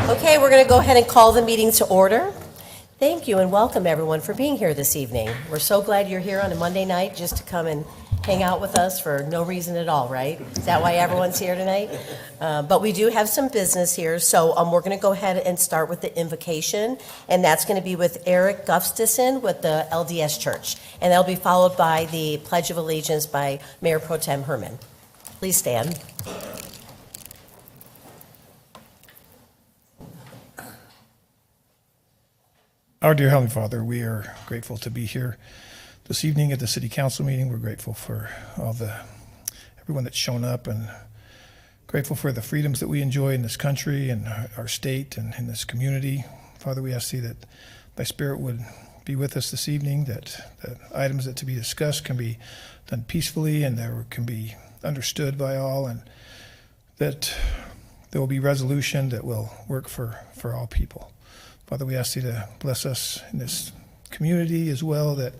Okay, we're going to go ahead and call the meeting to order. Thank you and welcome everyone for being here this evening. We're so glad you're here on a Monday night just to come and hang out with us for no reason at all, right? Is that why everyone's here tonight? But we do have some business here, so we're going to go ahead and start with the invocation, and that's going to be with Eric Gustafson with the LDS Church, and that'll be followed by the Pledge of Allegiance by Mayor Pro Tem Herman. Please stand. Our dear Heavenly Father, we are grateful to be here this evening at the City Council meeting. We're grateful for everyone that's shown up, and grateful for the freedoms that we enjoy in this country and our state and in this community. Father, we ask Thee that Thy Spirit would be with us this evening, that the items that to be discussed can be done peacefully and there can be understood by all, and that there will be resolution that will work for all people. Father, we ask Thee to bless us in this community as well, that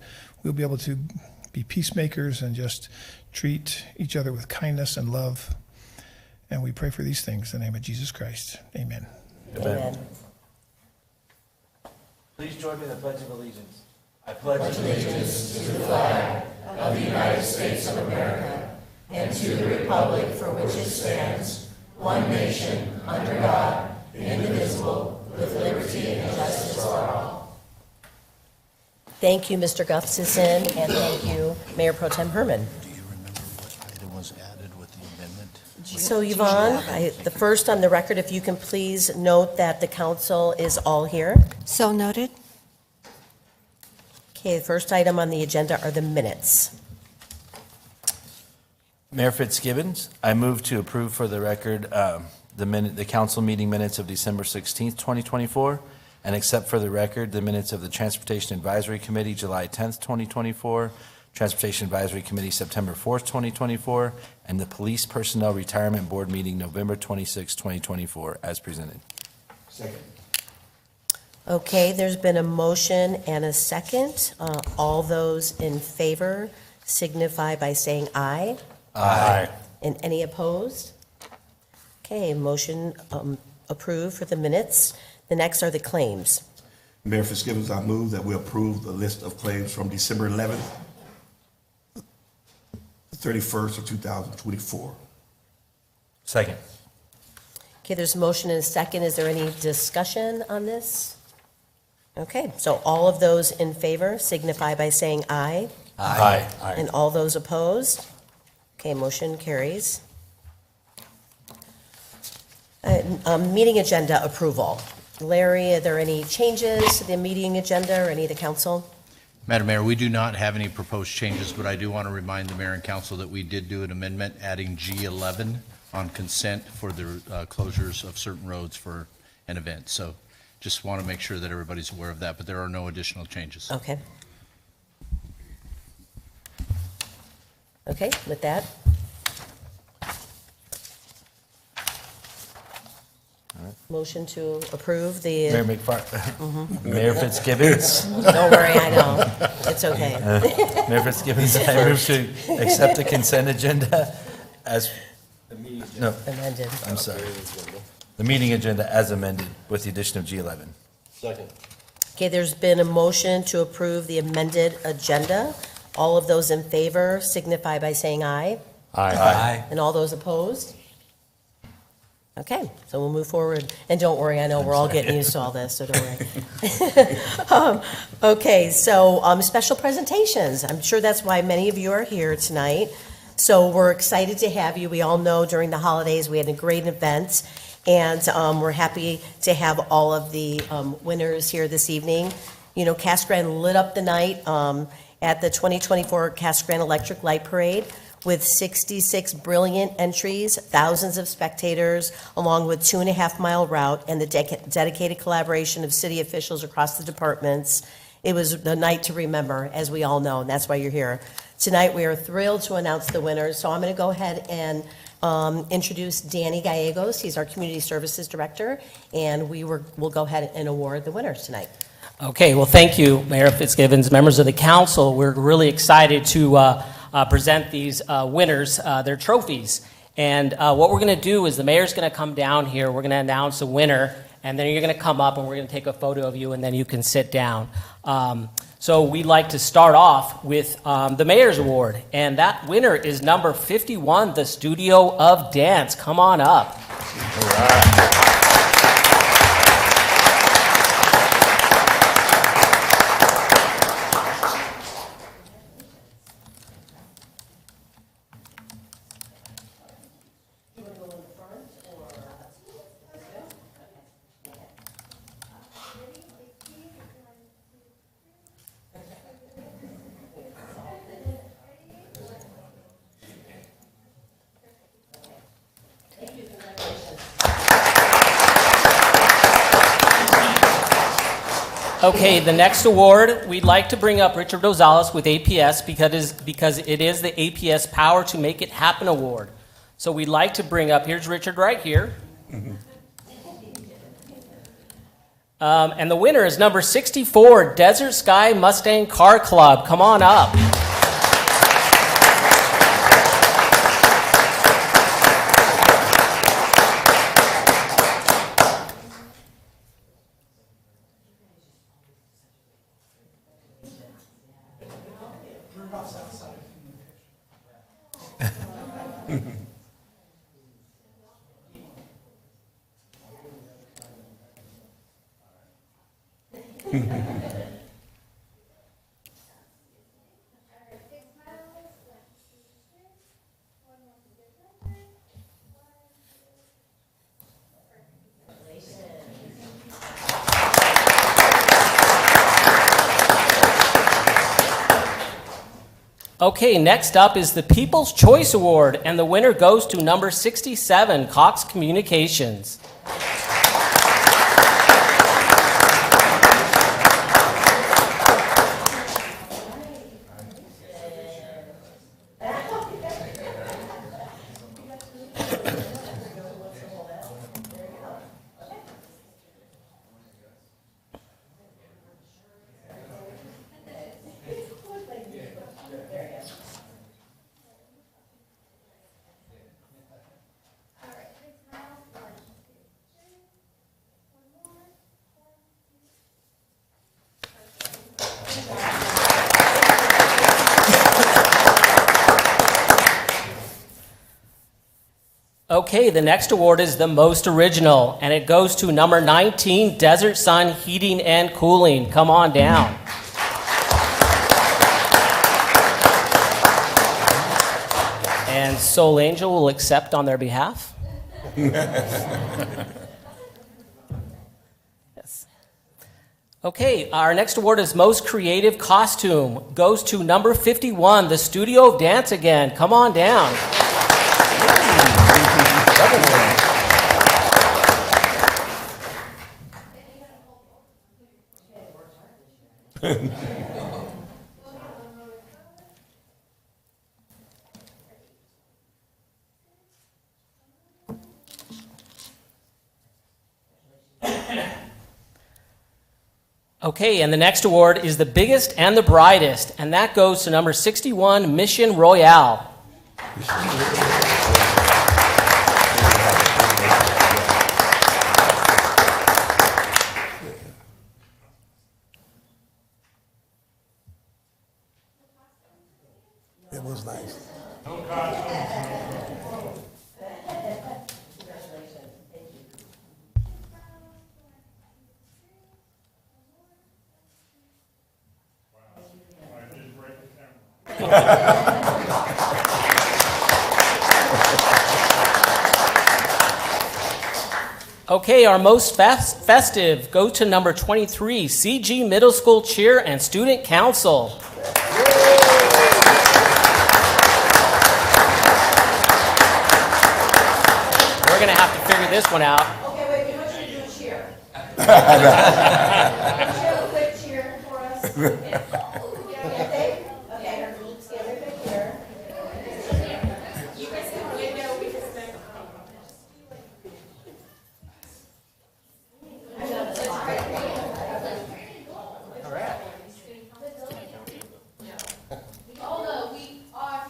we'll be able to be peacemakers and just treat each other with kindness and love. And we pray for these things in the name of Jesus Christ. Amen. Amen. Please join me in the Pledge of Allegiance. I pledge Allegiance to the flag of the United States of America and to the republic for which it stands, one nation, under God, indivisible, with liberty and justice for all. Thank you, Mr. Gustafson, and thank you, Mayor Pro Tem Herman. Do you remember what item was added with the amendment? So Yvonne, the first on the record, if you can please note that the council is all here. So noted. Okay, the first item on the agenda are the minutes. Mayor Fitzgibbons, I move to approve for the record the council meeting minutes of December 16th, 2024, and accept for the record the minutes of the Transportation Advisory Committee, July 10th, 2024, Transportation Advisory Committee, September 4th, 2024, and the Police Personnel Retirement Board meeting, November 26th, 2024, as presented. Second. Okay, there's been a motion and a second. All those in favor signify by saying aye. Aye. And any opposed? Okay, motion approved for the minutes. The next are the claims. Mayor Fitzgibbons, I move that we approve the list of claims from December 11th, 31st of 2024. Second. Okay, there's a motion and a second. Is there any discussion on this? Okay, so all of those in favor signify by saying aye. Aye. And all those opposed? Okay, motion carries. Meeting agenda approval. Larry, are there any changes to the meeting agenda or any of the council? Madam Mayor, we do not have any proposed changes, but I do want to remind the mayor and council that we did do an amendment adding G11 on consent for the closures of certain roads for an event. So just want to make sure that everybody's aware of that, but there are no additional changes. Okay. Okay, with that. Motion to approve the, Mayor Mayor Fitzgibbons. don't worry, I know, it's okay. Mayor Fitzgibbons, I move to accept the consent agenda as, no, Amended. I'm sorry. The meeting agenda as amended with the addition of G11. Second. Okay, there's been a motion to approve the amended agenda. All of those in favor signify by saying aye. Aye. And all those opposed? Okay, so we'll move forward. And don't worry, I know we're all getting used to all this, so don't worry. Okay, so special presentations. I'm sure that's why many of you are here tonight. So we're excited to have you. We all know during the holidays we had a great event, and we're happy to have all of the winners here this evening. You know, Cass Gran lit up the night at the 2024 Cass Gran Electric Light Parade with 66 brilliant entries, thousands of spectators, along with 2.5-mile route and the dedicated collaboration of city officials across the departments. It was the night to remember, as we all know, and that's why you're here. Tonight, we are thrilled to announce the winners, so I'm going to go ahead and introduce Danny Gallegos. He's our Community Services Director, and we'll go ahead and award the winners tonight. Okay, well, thank you, Mayor Fitzgibbons, members of the council. We're really excited to present these winners their trophies. And what we're going to do is the mayor's going to come down here. We're going to announce a winner, and then you're going to come up and we're going to take a photo of you, and then you can sit down. So we'd like to start off with the Mayor's Award, and that winner is number 51, the Studio of Dance. Come on up. Okay, the next award, we'd like to bring up Richard Rosales with APS because it is the APS Power to Make It Happen Award. So we'd like to bring up, here's Richard right here. And the winner is number 64, Desert Sky Mustang Car Club. Come on up. Okay, next up is the People's Choice Award, and the winner goes to number 67, Cox Communications. Okay, the next award is the most original, and it goes to number 19, Desert Sun Heating and Cooling. Come on down. And Soul Angel will accept on their behalf. Yes. Okay, our next award is Most Creative Costume. Goes to number 51, the Studio of Dance again. Come on down. Okay, and the next award is the Biggest and the Brightest, and that goes to number 61, Mission Royale. It was nice. Okay, our most festive go to number 23, CG Middle School Cheer and Student Council. We're going to have to figure this one out. Okay, wait, we want you to do a cheer. Cheer a quick cheer for us. Okay, let's get a quick cheer. You guys can wait now, we can sing. Although we are,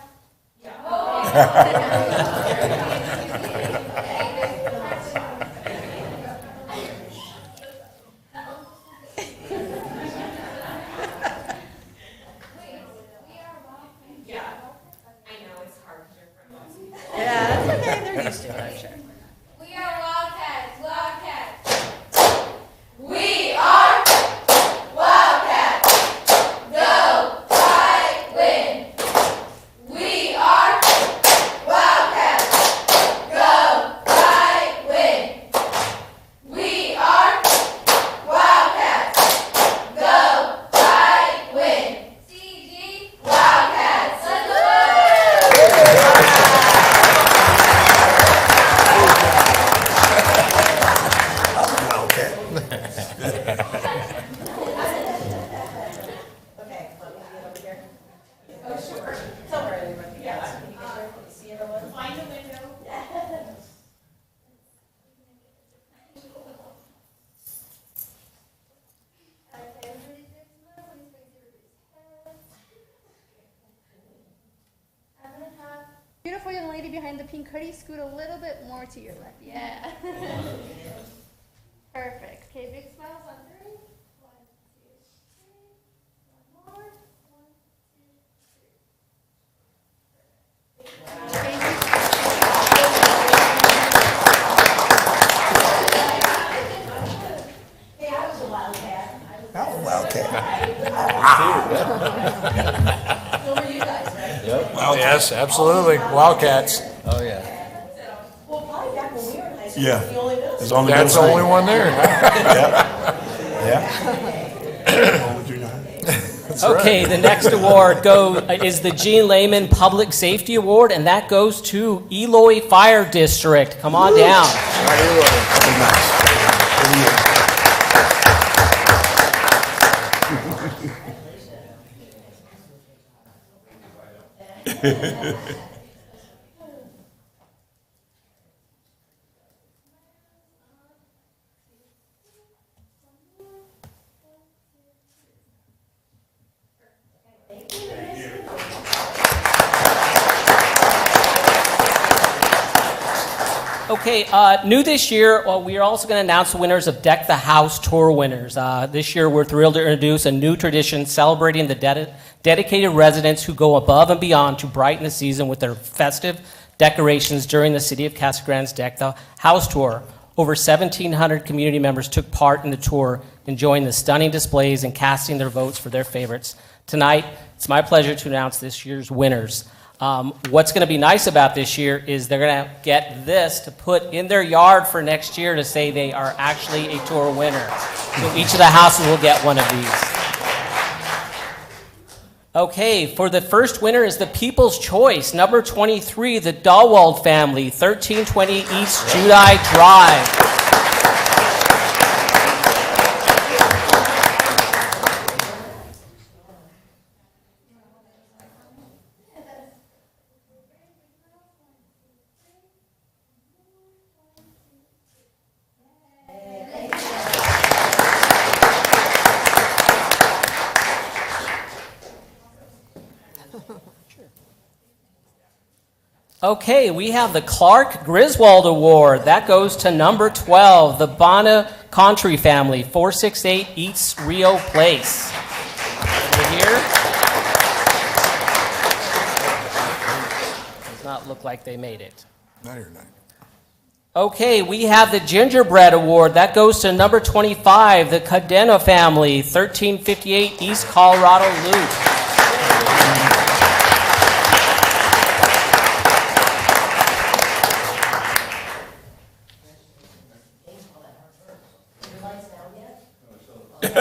Beautiful young lady behind the pink hoodie, scoot a little bit more to your left. Yeah. Perfect. Okay, big smiles on 3. 1, 2, 3. One more. 1, 2, 3. Thank you. Yes, absolutely. Wildcats. Oh, yeah. Well, probably back when we were in high school, Yeah. it's the only village. There's only That's the one only thing. one there. Yeah. Only junior high. Okay, the next award is the Gene Lehman Public Safety Award, and that goes to Eloy Fire District. Come on down. Okay, new this year, we are also going to announce the winners of Deck the House Tour winners. This year, we're thrilled to introduce a new tradition celebrating the dedicated residents who go above and beyond to brighten the season with their festive decorations during the City of Casa Grande's Deck the House Tour. Over 1,700 community members took part in the tour, enjoying the stunning displays and casting their votes for their favorites. Tonight, it's my pleasure to announce this year's winners. What's going to be nice about this year is they're going to get this to put in their yard for next year to say they are actually a tour winner. So each of the houses will get one of these. Okay, for the first winner is the People's Choice, number 23, the Dahlwald family, 1320 East Judai Drive. Okay, we have the Clark Griswold Award. That goes to number 12, the Bona Contri family, 468 East Rio Place. Over here. Does not look like they made it. Not here tonight. Okay, we have the Gingerbread Award. That goes to number 25, the Cadena family, 1358 East Colorado Loop. I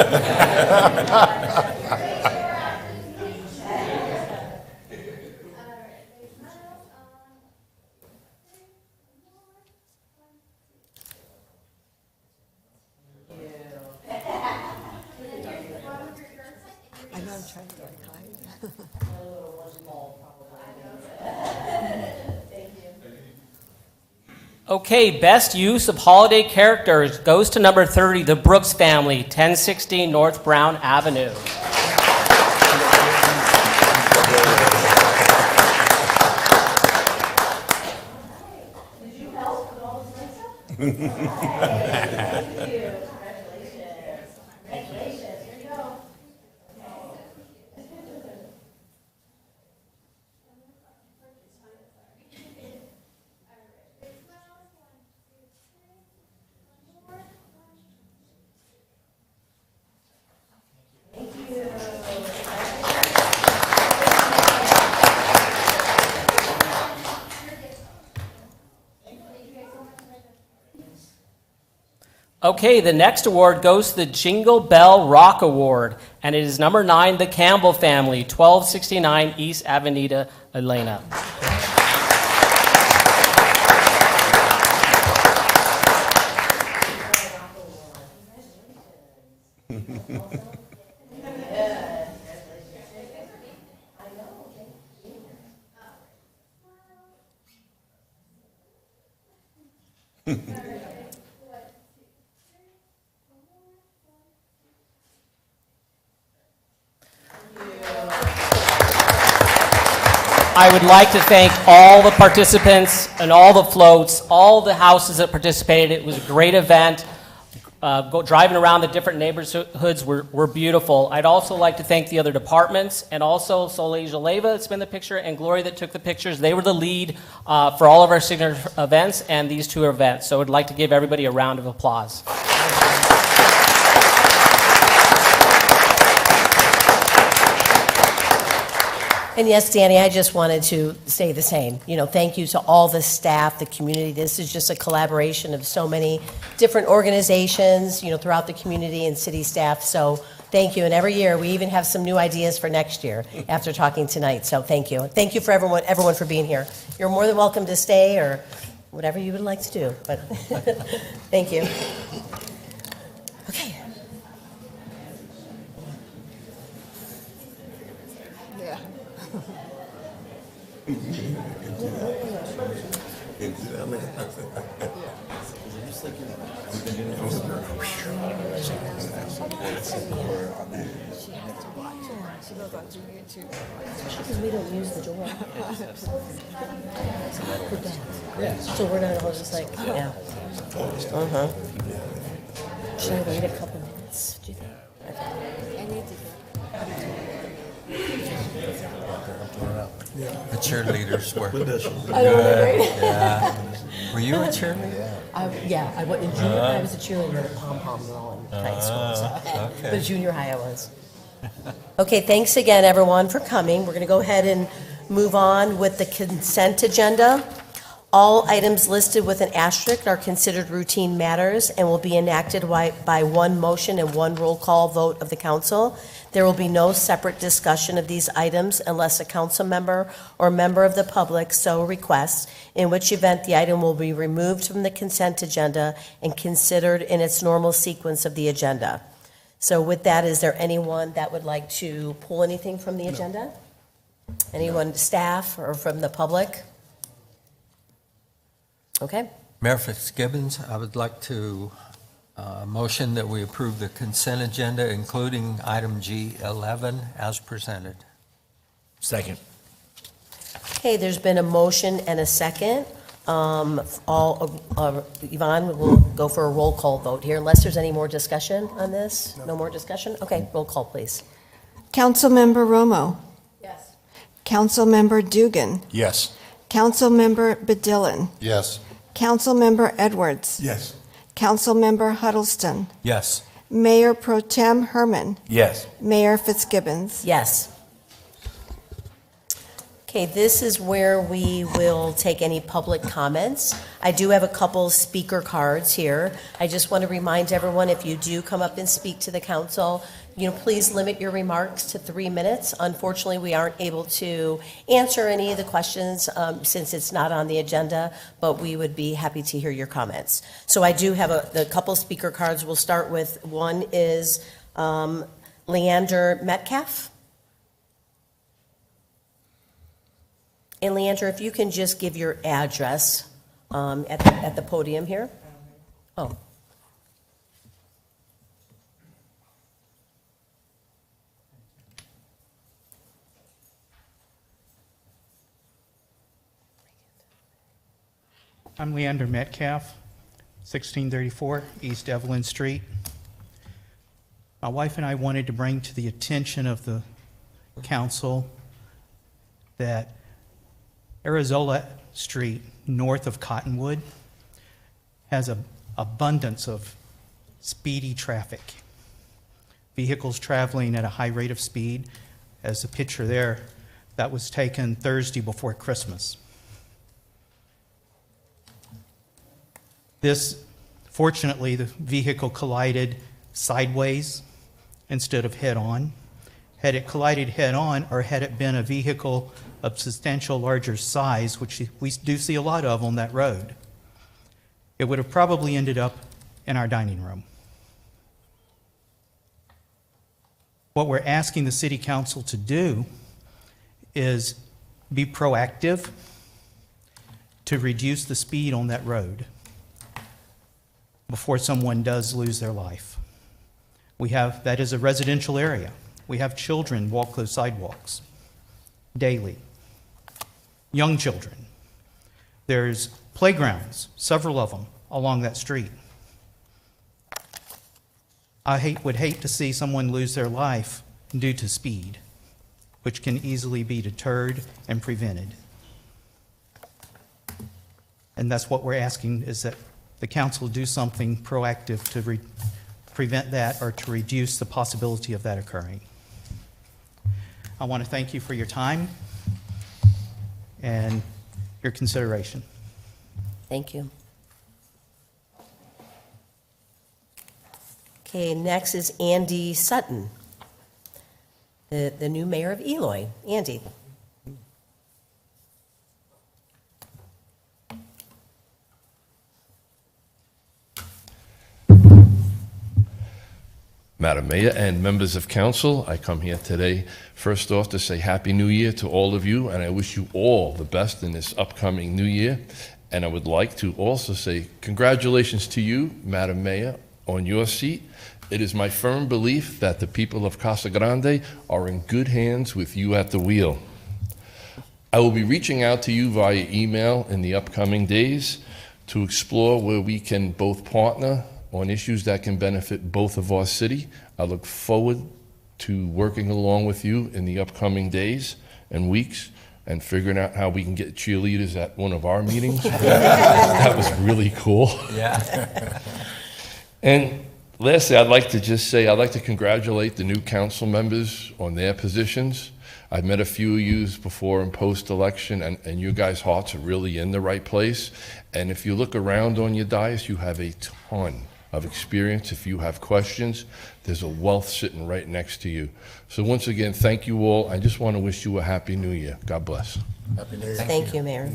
know I'm trying to like hide. Okay, best use of holiday characters goes to number 30, the Brooks family, 1016 North Brown Avenue. Okay, the next award goes to the Jingle Bell Rock Award, and it is number 9, the Campbell family, 1269 East Avenida Elena. I would like to thank all the participants and all the floats, all the houses that participated. It was a great event. Driving around the different neighborhoods were beautiful. I'd also like to thank the other departments and also Soleil Jaleva that's been the picture and Gloria that took the pictures. They were the lead for all of our signature events and these two events. So I'd like to give everybody a round of applause. And yes, Danny, I just wanted to say the same. Thank you to all the staff, the community. This is just a collaboration of so many different organizations, throughout the community and city staff. So thank you. And every year, we even have some new ideas for next year after talking tonight. So thank you. Thank you for everyone for being here. You're more than welcome to stay or whatever you would like to do. But thank you. Okay. Yeah. She has to watch it. She goes on to YouTube. Because we don't use the door. So we're not all just like, yeah. Uh-huh. Should I wait a couple minutes, do you think? I need to The cheerleaders were. I know, right? Yeah. Were you a cheerleader? I went in junior high. I was a cheerleader at Pom Pom and all in high school. So. Okay. But junior high I was. Okay, thanks again, everyone, for coming. We're going to go ahead and move on with the consent agenda. All items listed with an asterisk are considered routine matters and will be enacted by one motion and one roll call vote of the council. There will be no separate discussion of these items unless a council member or member of the public so requests, in which event the item will be removed from the consent agenda and considered in its normal sequence of the agenda. So with that, is there anyone that would like to pull anything from the agenda? Anyone, staff or from the public? Okay. Mayor Fitzgibbons, I would like to motion that we approve the consent agenda, including item G11 as presented. Second. Okay, there's been a motion and a second. Yvonne will go for a roll call vote here, unless there's any more discussion on this? No more discussion? Okay, roll call, please. Councilmember Romo. Yes. Councilmember Dugan. Yes. Councilmember Bedillin. Yes. Councilmember Edwards. Yes. Councilmember Huddleston. Yes. Mayor Pro Tem Herman. Yes. Mayor Fitzgibbons. Yes. Okay, this is where we will take any public comments. I do have a couple speaker cards here. I just want to remind everyone, if you do come up and speak to the council, please limit your remarks to 3 minutes. Unfortunately, we aren't able to answer any of the questions since it's not on the agenda, but we would be happy to hear your comments. So I do have a couple speaker cards. We'll start with, one is Leander Metcalf. And Leander, if you can just give your address at the podium here. Oh. I'm Leander Metcalf, 1634 East Evelyn Street. My wife and I wanted to bring to the attention of the council that Arizola Street, north of Cottonwood, has an abundance of speedy traffic. Vehicles traveling at a high rate of speed, as the picture there, that was taken Thursday before Christmas. Fortunately, the vehicle collided sideways instead of head-on. Had it collided head-on, or had it been a vehicle of substantial larger size, which we do see a lot of on that road, it would have probably ended up in our dining room. What we're asking the City Council to do is be proactive to reduce the speed on that road before someone does lose their life. That is a residential area. We have children walk those sidewalks daily. young children. There's playgrounds, several of them, along that street. I would hate to see someone lose their life due to speed, which can easily be deterred and prevented. And that's what we're asking, is that the council do something proactive to prevent that or to reduce the possibility of that occurring. I want to thank you for your time and your consideration. Thank you. Okay, next is Andy Sutton, the new mayor of Eloy. Andy. Madam Mayor and members of council, I come here today, first off, to say Happy New Year to all of you, and I wish you all the best in this upcoming new year. And I would like to also say congratulations to you, Madam Mayor, on your seat. It is my firm belief that the people of Casa Grande are in good hands with you at the wheel. I will be reaching out to you via email in the upcoming days to explore where we can both partner on issues that can benefit both of our city. I look forward to working along with you in the upcoming days and weeks and figuring out how we can get cheerleaders at one of our meetings. That was really cool. Yeah. And lastly, I'd like to congratulate the new council members on their positions. I've met a few of you before and post-election, and you guys' hearts are really in the right place. And if you look around on your dais, you have a ton of experience. If you have questions, there's a wealth sitting right next to you. So once again, thank you all. I just want to wish you a Happy New Year. God bless. Happy New Year. Thank you, Mayor.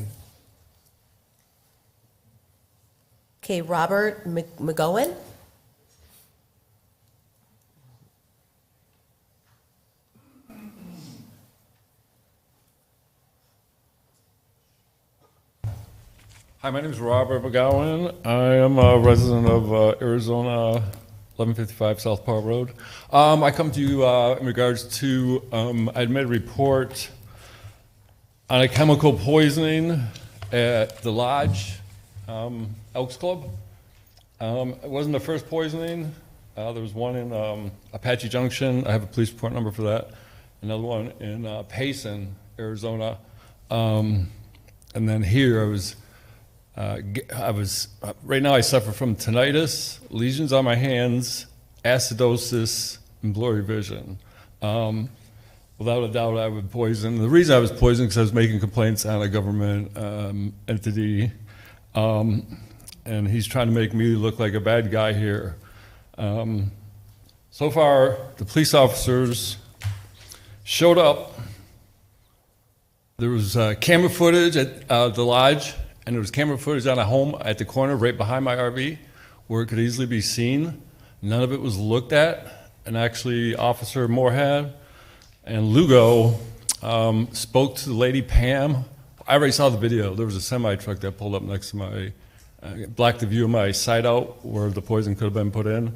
Okay, Robert McGowan. Hi, my name is Robert McGowan. I am a resident of Arizona, 1155 South Park Road. I come to you in regards to, I made a report on a chemical poisoning at the Lodge Elks Club. It wasn't the first poisoning. There was one in Apache Junction. I have a police report number for that. Another one in Payson, Arizona. And then here right now I suffer from tinnitus, lesions on my hands, acidosis, and blurry vision. Without a doubt, I was poisoned. The reason I was poisoned is because I was making complaints on a government entity, and he's trying to make me look like a bad guy here. So far, the police officers showed up. There was camera footage at the Lodge, and there was camera footage on a home at the corner right behind my RV where it could easily be seen. None of it was looked at, and actually Officer Moorhead and Lugo spoke to the lady Pam. I already saw the video. There was a semi-truck that pulled up next to my, blocked the view of my side out where the poison could have been put in.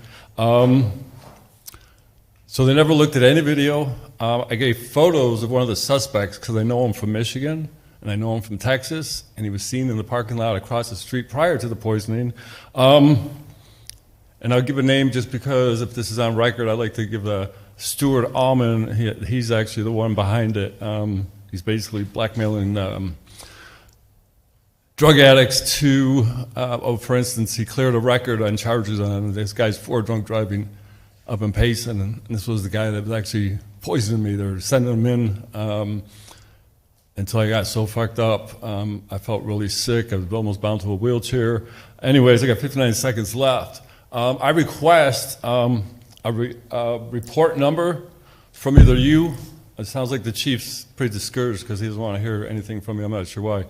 So they never looked at any video. I gave photos of one of the suspects because I know him from Michigan and I know him from Texas, and he was seen in the parking lot across the street prior to the poisoning. And I'll give a name just because if this is on record, I'd like to give Stuart Allman. He's actually the one behind it. He's basically blackmailing drug addicts to, for instance, he cleared a record on charges on this guy's for drunk driving up in Payson, and this was the guy that was actually poisoning me. They were sending him in until I got so fucked up. I felt really sick. I was almost bound to a wheelchair. Anyways, I got 59 seconds left. I request a report number from either you. It sounds like the chief's pretty discouraged because he doesn't want to hear anything from me. I'm not sure why.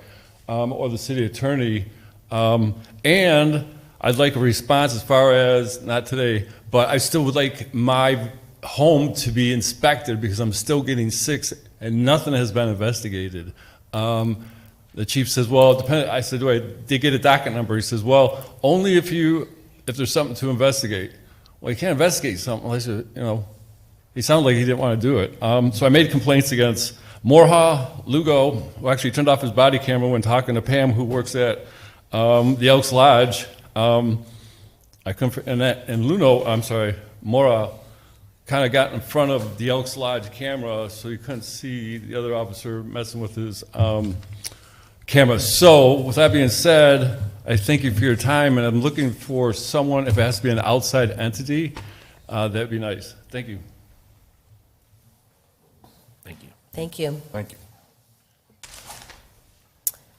Or the city attorney. And I'd like a response as far as, not today, but I still would like my home to be inspected because I'm still getting sick and nothing has been investigated. The chief says, well, I said, do I did get a docket number? He says, well, only if there's something to investigate. Well, you can't investigate something unless he sounded like he didn't want to do it. So I made complaints against Morha Lugo, who actually turned off his body camera when talking to Pam, who works at the Elks Lodge. I come from, and Mora kind of got in front of the Elks Lodge camera, so you couldn't see the other officer messing with his camera. So, with that being said, I thank you for your time, and I'm looking for someone, if it has to be an outside entity, that'd be nice. Thank you. Thank you. Thank you. Thank you.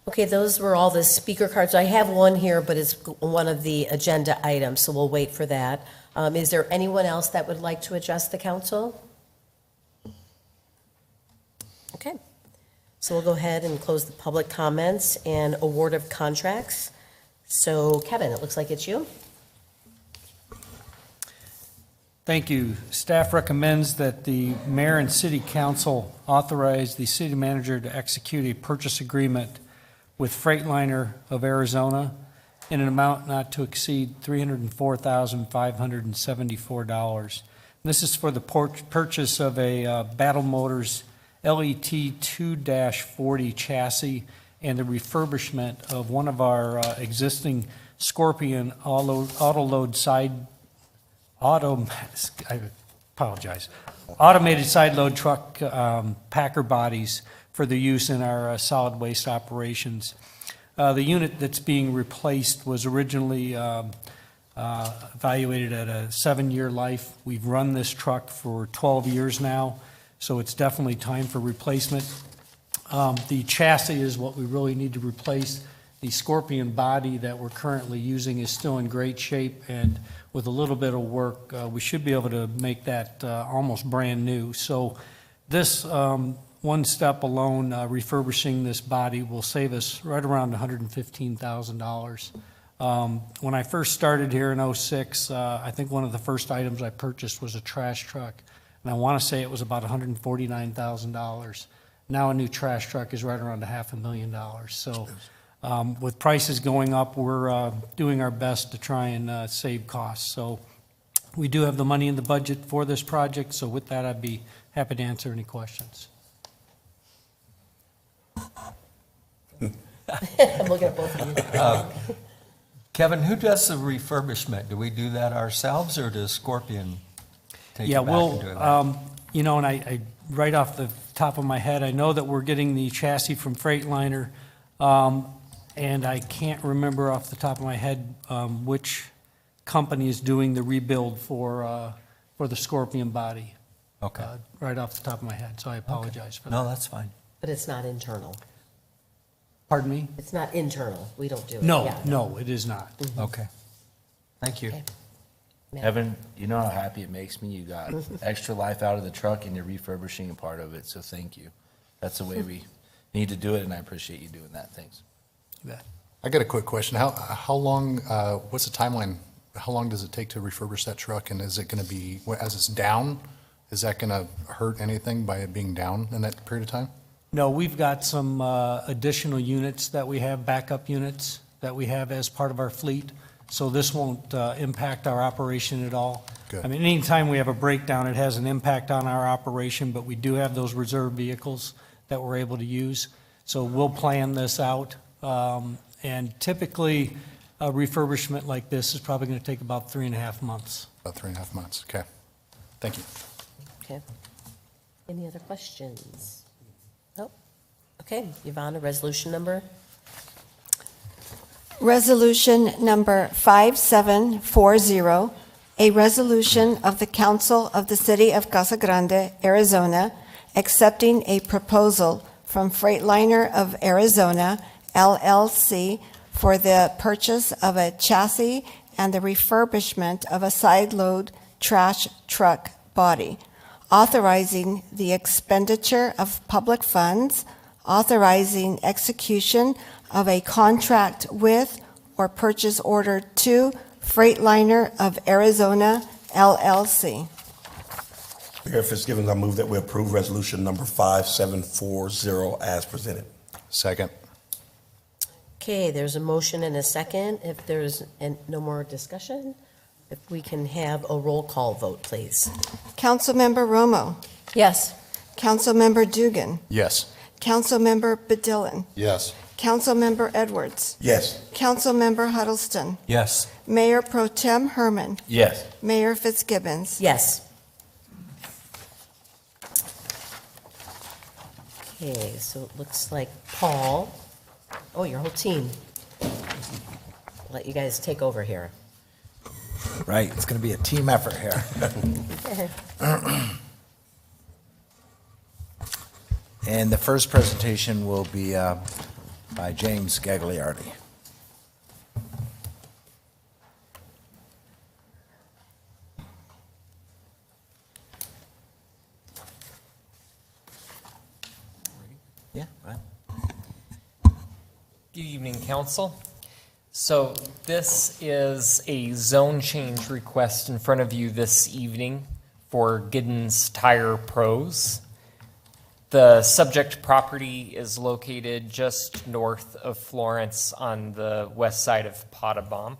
Okay, those were all the speaker cards. I have one here, but it's one of the agenda items, so we'll wait for that. Is there anyone else that would like to address the council? Okay, so we'll go ahead and close the public comments and award of contracts. So Kevin, it looks like it's you. Thank you. Staff recommends that the mayor and city council authorize the city manager to execute a purchase agreement with Freightliner of Arizona in an amount not to exceed $304,574. This is for the purchase of a Battle Motors LET 2-40 chassis and the refurbishment of one of our existing Scorpion automated side load truck packer bodies for the use in our solid waste operations. The unit that's being replaced was originally evaluated at a 7-year life. We've run this truck for 12 years now, so it's definitely time for replacement. The chassis is what we really need to replace. The Scorpion body that we're currently using is still in great shape, and with a little bit of work, we should be able to make that almost brand new. So this one step alone, refurbishing this body, will save us right around $115,000. When I first started here in '06, I think one of the first items I purchased was a trash truck, and I want to say it was about $149,000. Now a new trash truck is right around $500,000. So with prices going up, we're doing our best to try and save costs. So we do have the money in the budget for this project, so with that, I'd be happy to answer any questions. I'm looking at both of you. Kevin, who does the refurbishment? Do we do that ourselves, or does Scorpion take it back and do it? You know, and I right off the top of my head, I know that we're getting the chassis from Freightliner, and I can't remember off the top of my head which company is doing the rebuild for the Scorpion body. Okay. Right off the top of my head, so I apologize for that. No, that's fine. But it's not internal. Pardon me? It's not internal. We don't do it. No, Yeah. no, it is not. Okay. Thank you. Okay. Yeah. Evan, you know how happy it makes me? You got extra life out of the truck and you're refurbishing a part of it, so thank you. That's the way we need to do it, and I appreciate you doing that. Thanks. Yeah. I got a quick question. How long, what's the timeline? How long does it take to refurbish that truck? And is it going to be, as it's down, is that going to hurt anything by it being down in that period of time? No, we've got some additional units that we have, backup units that we have as part of our fleet. So this won't impact our operation at all. Good. I mean, anytime we have a breakdown, it has an impact on our operation, but we do have those reserve vehicles that we're able to use. So we'll plan this out. And typically, a refurbishment like this is probably going to take about 3.5 months. About 3.5 months. Okay. Thank you. Okay. Any other questions? Nope. Okay, Yvonne, a resolution number? Resolution number 5740, a resolution of the Council of the City of Casa Grande, Arizona, accepting a proposal from Freightliner of Arizona, LLC, for the purchase of a chassis and the refurbishment of a side-load trash truck body, authorizing the expenditure of public funds, authorizing execution of a contract with or purchase order to Freightliner of Arizona, LLC. Mayor Fitzgibbons, I move that we approve resolution number 5740 as presented. Second. Okay, there's a motion and a second. If there's no more discussion, if we can have a roll call vote, please. Councilmember Romo. Yes. Councilmember Dugan, Yes. Councilmember Bedillin, Yes. Councilmember Edwards, Yes. Councilmember Huddleston, Yes. Mayor Pro Tem Herman, Yes. Mayor Fitzgibbons. Yes. Okay, so it looks like Paul, oh, your whole team. Let you guys take over here. Right, it's going to be a team effort here. And the first presentation will be by James Gagliardi. Yeah, right. Good evening, Council. So this is a zone change request in front of you this evening for Giddens Tire Pros. The subject property is located just north of Florence on the west side of Potabom.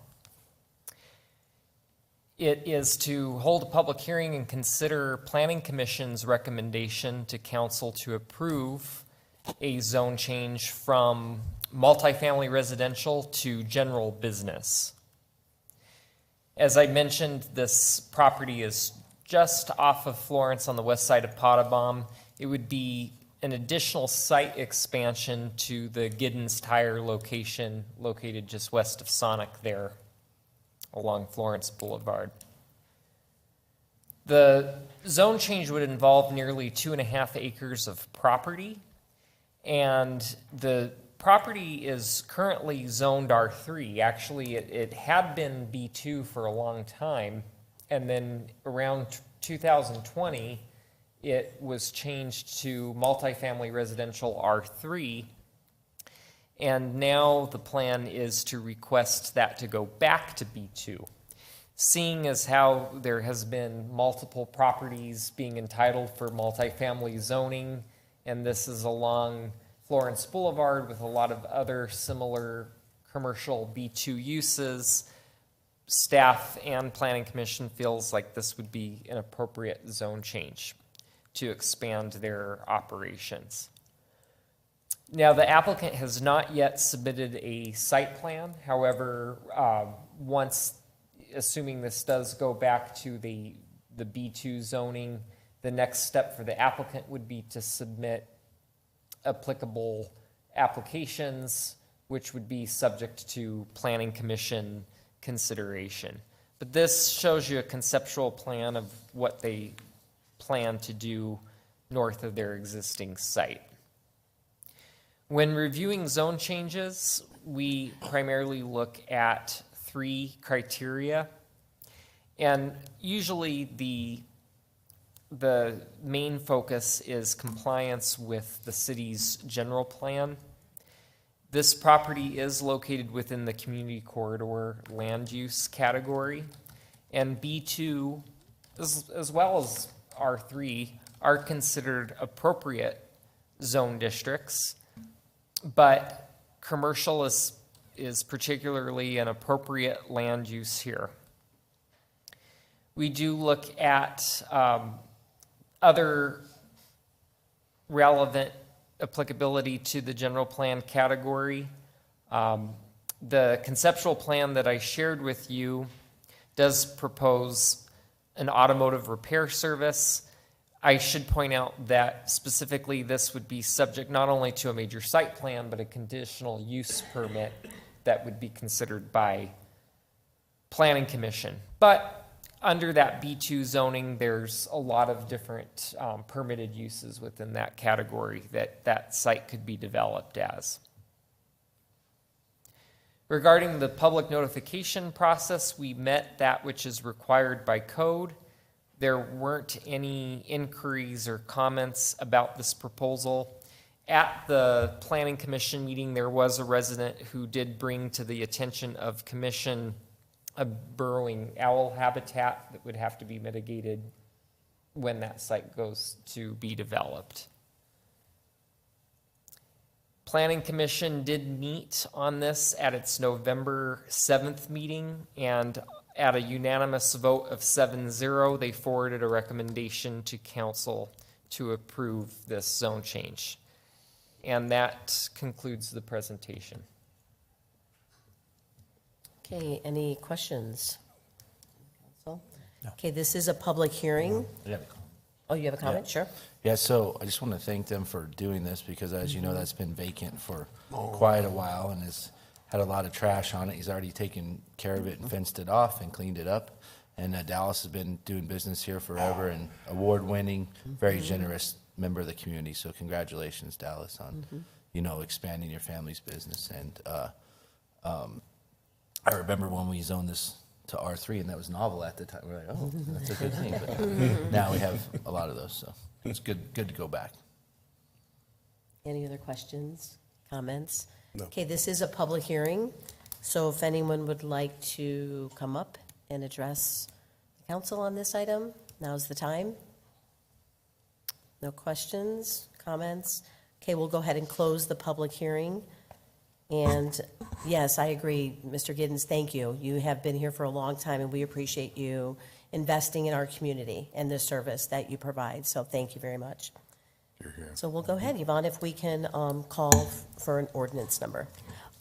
It is to hold a public hearing and consider Planning Commission's recommendation to Council to approve a zone change from multifamily residential to general business. As I mentioned, this property is just off of Florence on the west side of Potabom. It would be an additional site expansion to the Giddens Tire location located just west of Sonic there along Florence Boulevard. The zone change would involve nearly 2.5 acres of property, and the property is currently zoned R3. Actually, it had been B2 for a long time, and then around 2020, it was changed to multifamily residential R3, and now the plan is to request that to go back to B2. Seeing as how there has been multiple properties being entitled for multifamily zoning, and this is along Florence Boulevard with a lot of other similar commercial B2 uses, staff and Planning Commission feels like this would be an appropriate zone change to expand their operations. Now, the applicant has not yet submitted a site plan. However, assuming this does go back to the B2 zoning, the next step for the applicant would be to submit applicable applications, which would be subject to Planning Commission consideration. But this shows you a conceptual plan of what they plan to do north of their existing site. When reviewing zone changes, we primarily look at 3 criteria, and usually the main focus is compliance with the city's general plan. This property is located within the community corridor land use category, and B2, as well as R3, are considered appropriate zone districts, but commercial is particularly an appropriate land use here. We do look at other relevant applicability to the general plan category. The conceptual plan that I shared with you does propose an automotive repair service. I should point out that specifically this would be subject not only to a major site plan, but a conditional use permit that would be considered by Planning Commission. But under that B2 zoning, there's a lot of different permitted uses within that category that site could be developed as. Regarding the public notification process, we met that which is required by code. There weren't any inquiries or comments about this proposal. At the Planning Commission meeting, there was a resident who did bring to the attention of Commission a burrowing owl habitat that would have to be mitigated when that site goes to be developed. Planning Commission did meet on this at its November 7th meeting, and at a unanimous vote of 7-0, they forwarded a recommendation to Council to approve this zone change. And that concludes the presentation. Okay, any questions? Council? Okay, this is a public hearing. Yeah. Oh, you have a comment? Sure. Yeah, so I just want to thank them for doing this because as you know, that's been vacant for quite a while and has had a lot of trash on it. He's already taken care of it and fenced it off and cleaned it up. And Dallas has been doing business here forever and award-winning, very generous member of the community. So congratulations, Dallas, on, you know, expanding your family's business. And I remember when we zoned this to R3 and that was novel at the time. We're like, oh, that's a good thing. But now we have a lot of those, so it's good to go back. Any other questions, comments? No. Okay, this is a public hearing, so if anyone would like to come up and address the council on this item, now's the time. No questions, comments? Okay, we'll go ahead and close the public hearing. And yes, I agree, Mr. Giddens, thank you. You have been here for a long time, and we appreciate you investing in our community and the service that you provide, so thank you very much. So we'll go ahead, Yvonne, if we can call for an ordinance number.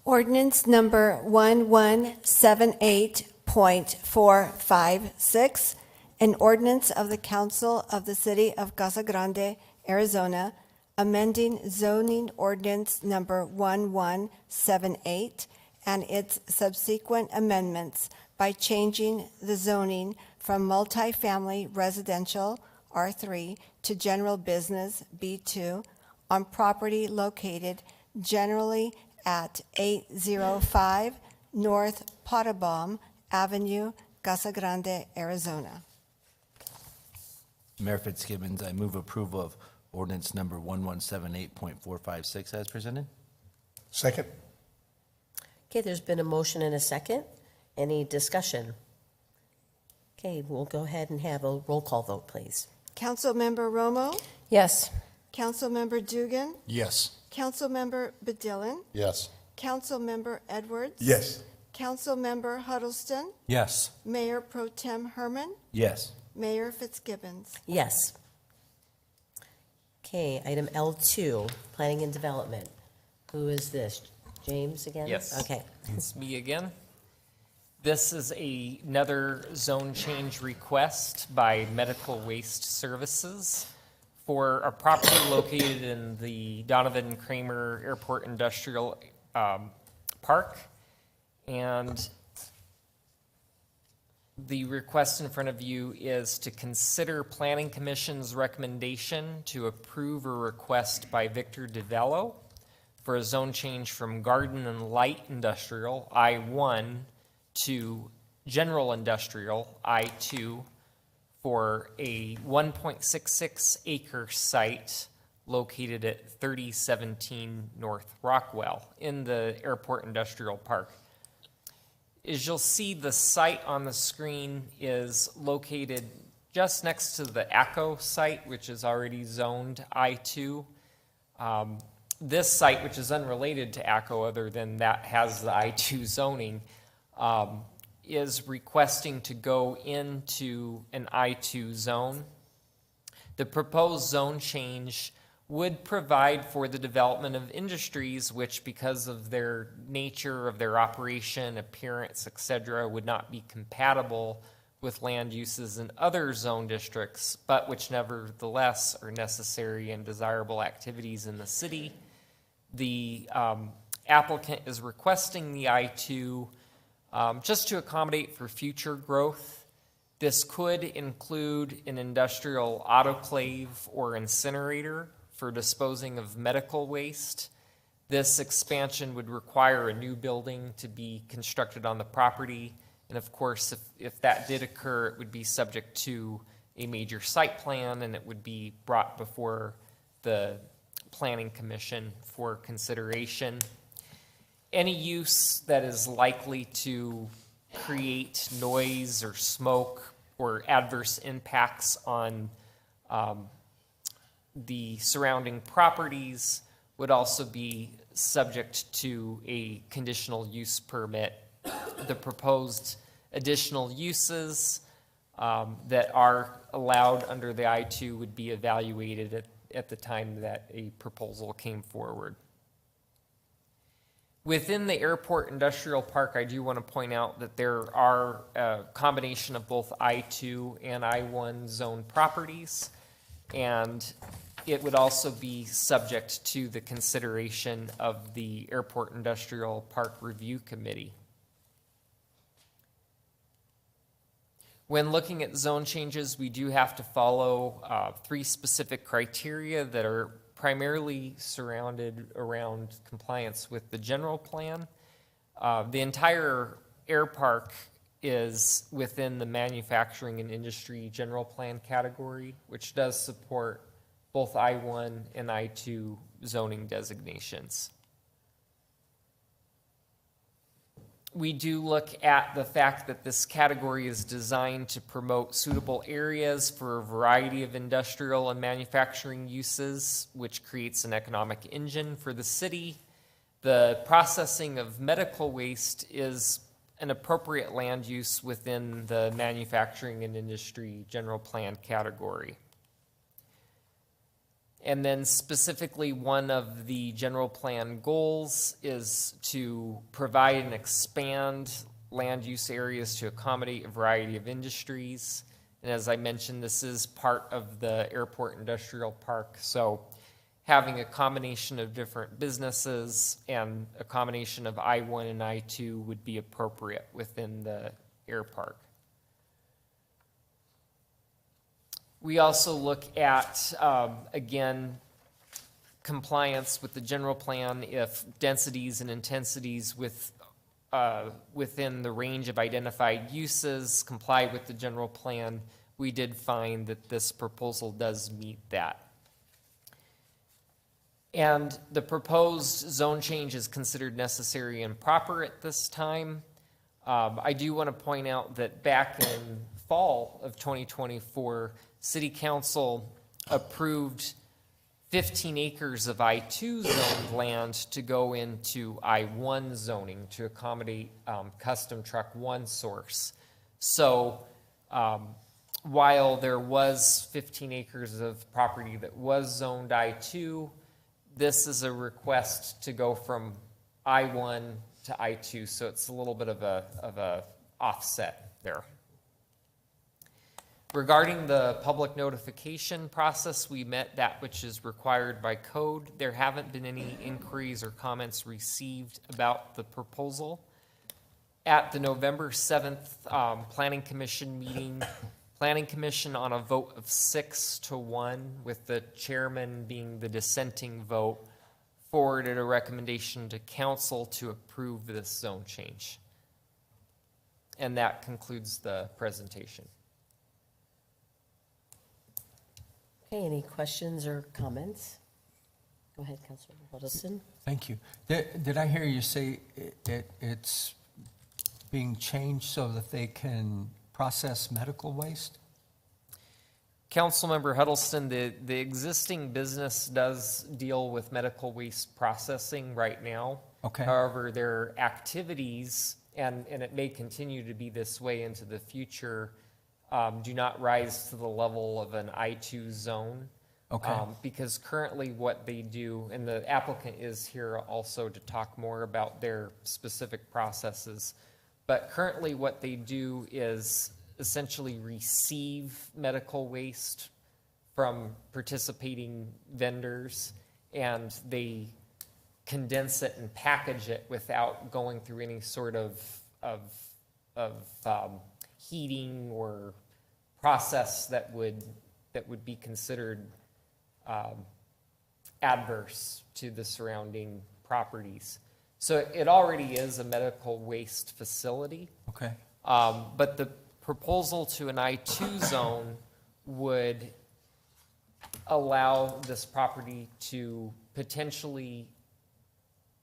Ordinance number 1178.456, an ordinance of the Council of the City of Casa Grande, Arizona, amending zoning ordinance number 1178 and its subsequent amendments by changing the zoning from multifamily residential R3 to general business B2 on property located generally at 805 North Potabom Avenue, Casa Grande, Arizona. Mayor Fitzgibbons, I move approval of ordinance number 1178.456 as presented. Second? Okay, there's been a motion and a second. Any discussion? Okay, we'll go ahead and have a roll call vote, please. Councilmember Romo, Yes. Councilmember Dugan, Yes. Councilmember Bedillin, Yes. Councilmember Edwards. Yes. Councilmember Huddleston, Yes. Mayor Pro Tem Herman, Yes. Mayor Fitzgibbons. Yes. Okay, item L2, planning and development. Who is this? James again? Yes. Okay. It's me again. This is another zone change request by Medical Waste Services for a property located in the Donovan Kramer Airport Industrial Park. And the request in front of you is to consider Planning Commission's recommendation to approve a request by Victor DeVello for a zone change from Garden and Light Industrial, I-1, to General Industrial, I-2, for a 1.66 acre site located at 3017 North Rockwell in the Airport Industrial Park. As you'll see, the site on the screen is located just next to the ACO site, which is already zoned I-2. This site, which is unrelated to ACO other than that has the I-2 zoning, is requesting to go into an I-2 zone. The proposed zone change would provide for the development of industries which, because of their nature of their operation, appearance, etc., would not be compatible with land uses in other zone districts, but which nevertheless are necessary and desirable activities in the city. The applicant is requesting the I-2 just to accommodate for future growth. This could include an industrial autoclave or incinerator for disposing of medical waste. This expansion would require a new building to be constructed on the property. And of course, if that did occur, it would be subject to a major site plan and it would be brought before the Planning Commission for consideration. Any use that is likely to create noise or smoke or adverse impacts on the surrounding properties would also be subject to a conditional use permit. The proposed additional uses that are allowed under the I-2 would be evaluated at the time that a proposal came forward. Within the airport industrial park, I do want to point out that there are a combination of both I-2 and I-1 zone properties, and it would also be subject to the consideration of the Airport Industrial Park Review Committee. When looking at zone changes, we do have to follow 3 specific criteria that are primarily surrounded around compliance with the general plan. The entire air park is within the manufacturing and industry general plan category, which does support both I-1 and I-2 zoning designations. We do look at the fact that this category is designed to promote suitable areas for a variety of industrial and manufacturing uses, which creates an economic engine for the city. The processing of medical waste is an appropriate land use within the manufacturing and industry general plan category. And then specifically, one of the general plan goals is to provide and expand land use areas to accommodate a variety of industries. And as I mentioned, this is part of the airport industrial park. So having a combination of different businesses and a combination of I-1 and I-2 would be appropriate within the air park. We also look at, again, compliance with the general plan if densities and intensities within the range of identified uses comply with the general plan. We did find that this proposal does meet that. And the proposed zone change is considered necessary and proper at this time. I do want to point out that back in fall of 2024, City Council approved 15 acres of I-2 zoned land to go into I-1 zoning to accommodate custom truck one source. So while there was 15 acres of property that was zoned I-2, this is a request to go from I-1 to I-2, so it's a little bit of a offset there. Regarding the public notification process, we met that which is required by code. There haven't been any inquiries or comments received about the proposal. At the November 7th Planning Commission meeting, Planning Commission on a vote of 6-1, with the chairman being the dissenting vote, forwarded a recommendation to council to approve this zone change. And that concludes the presentation. Okay, any questions or comments? Go ahead, Councilor Huddleston. Thank you. Did I hear you say it's being changed so that they can process medical waste? Councilmember Huddleston, the existing business does deal with medical waste processing right now. Okay. However, their activities, and it may continue to be this way into the future, do not rise to the level of an I-2 zone. Okay. Because currently what they do, and the applicant is here also to talk more about their specific processes, but currently what they do is essentially receive medical waste from participating vendors, and they condense it and package it without going through any sort of heating or process that would be considered adverse to the surrounding properties. So it already is a medical waste facility. Okay. But the proposal to an I-2 zone would allow this property to potentially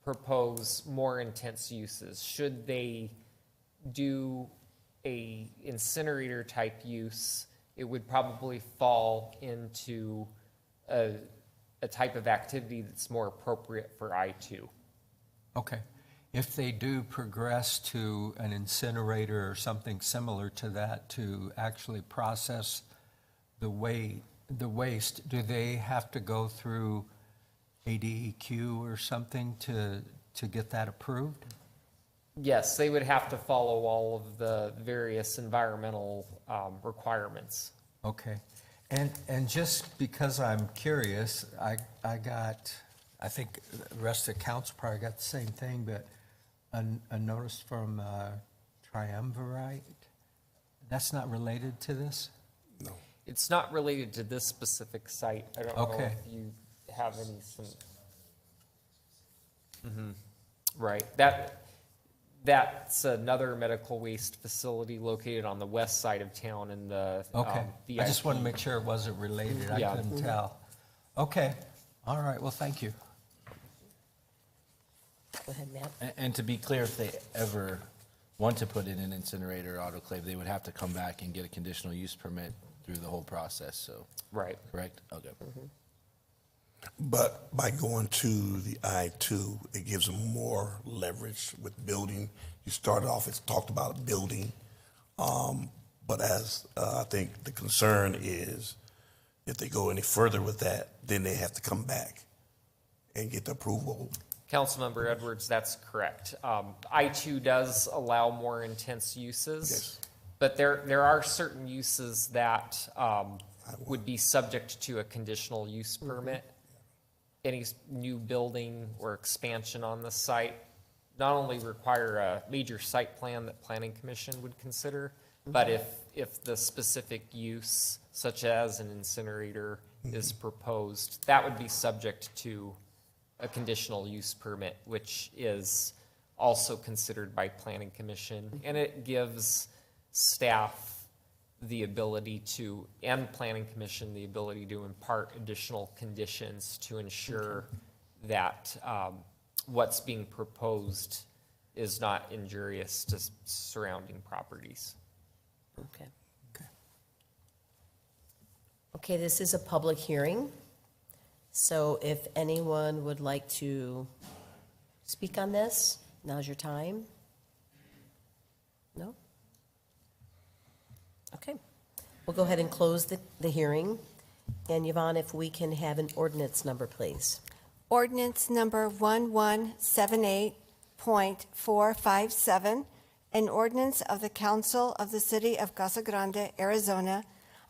propose more intense uses. Should they do a incinerator type use, it would probably fall into a type of activity that's more appropriate for I-2. Okay. If they do progress to an incinerator or something similar to that to actually process the waste, do they have to go through ADEQ or something to get that approved? Yes, they would have to follow all of the various environmental requirements. Okay. And just because I'm curious, I think the rest of the council probably got the same thing, but a notice from Triumvirate, that's not related to this? No. It's not related to this specific site. I don't know Okay. if you have any. Right. That's another medical waste facility located on the west side of town in the. Okay. VIP. I just wanted to make sure it wasn't related. I Yeah. couldn't tell. Okay. All right. Well, thank you. Go ahead, Matt. And to be clear, if they ever want to put in an incinerator or autoclave, they would have to come back and get a conditional use permit through the whole process, so. Right. Correct? Okay. But by going to the I-2, it gives them more leverage with building. You started off, it's talked about building. But as I think the concern is, if they go any further with that, then they have to come back and get the approval. Councilmember Edwards, that's correct. I-2 does allow more intense uses. Yes. But there are certain uses that would be subject to a conditional use permit. Any new building or expansion on the site not only require a major site plan that Planning Commission would consider, but if the specific use, such as an incinerator, is proposed, that would be subject to a conditional use permit, which is also considered by Planning Commission. And it gives staff the ability to, and Planning Commission, the ability to impart additional conditions to ensure that what's being proposed is not injurious to surrounding properties. Okay. Okay, this is a public hearing. So if anyone would like to speak on this, now's your time. No? Okay. We'll go ahead and close the hearing. And Yvonne, if we can have an ordinance number, please. Ordinance number 1178.457, an ordinance of the Council of the City of Casa Grande, Arizona,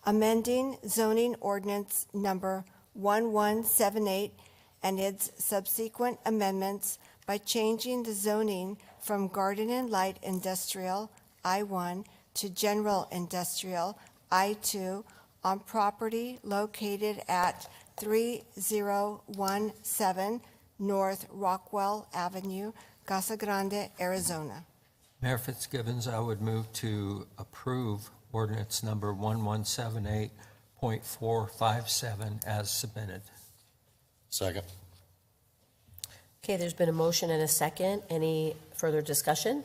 amending zoning ordinance number 1178 and its subsequent amendments by changing the zoning from Garden and Light Industrial, I-1, to General Industrial, I-2, on property located at 3017 North Rockwell Avenue, Casa Grande, Arizona. Mayor Fitzgibbons, I would move to approve ordinance number 1178.457 as submitted. Second. Okay, there's been a motion and a second. Any further discussion?